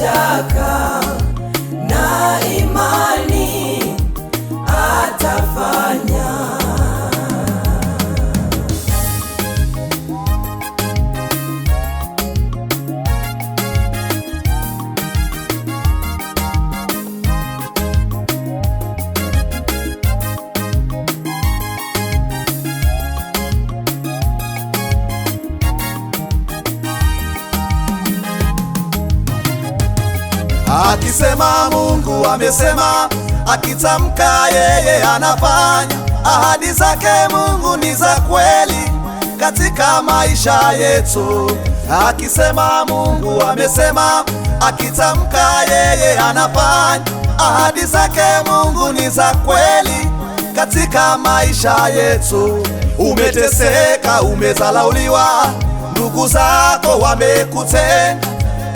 shaka na imani atafanya. Akisema Mungu amesema, akitamka yeye anafanya. Ahadi zake Mungu ni za kweli katika maisha yetu. Akisema Mungu amesema, akitamka yeye anafanya. Ahadi zake Mungu ni za kweli katika maisha yetu. Umeteseka, umezalauliwa, ndugu zako wamekutenga,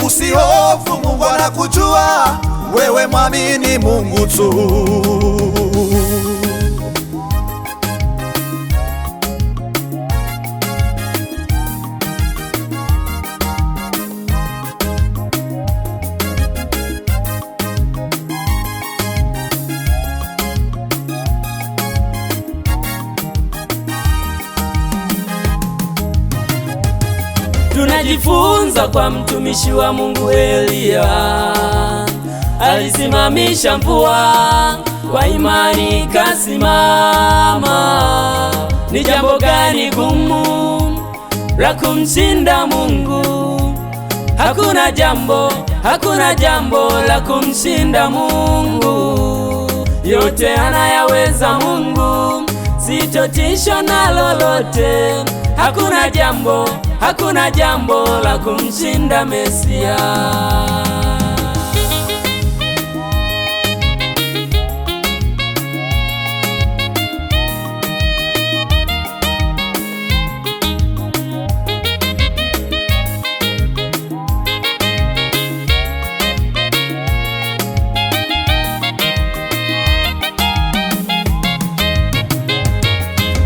usihofu, Mungu anakujua, wewe mwamini Mungu tu. Tunajifunza kwa mtumishi wa Mungu Elia, alisimamisha mvua kwa imani kasimama. Ni jambo gani gumu la kumshinda Mungu? Hakuna jambo la kumshinda Mungu. Yote anayaweza Mungu, sitotishwa na lolote. Hakuna jambo la kumshinda Mesia.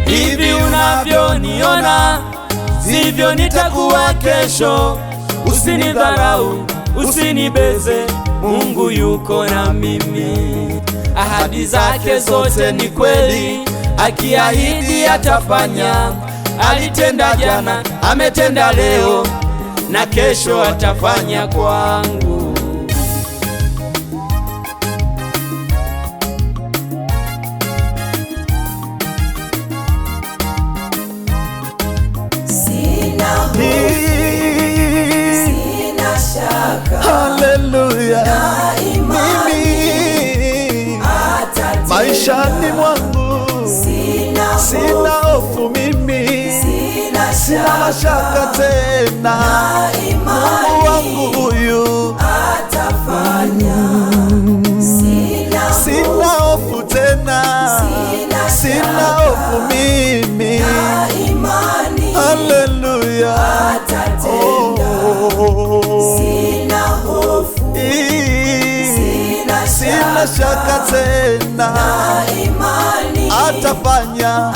Hivi unavyoniona sivyo nitakuwa kesho. Usinidharau, usinibeze, Mungu yuko na mimi. Ahadi zake zote ni kweli, akiahidi atafanya. Alitenda jana, ametenda leo, na kesho atafanya kwangu. Haleluya, mimi maishani mwangu sina hofu, mimi sina mashaka tena. Mungu wangu huyu atafanya. Sina hofu tena, sina hofu mimi. Haleluya, sina shaka tena, atafanya.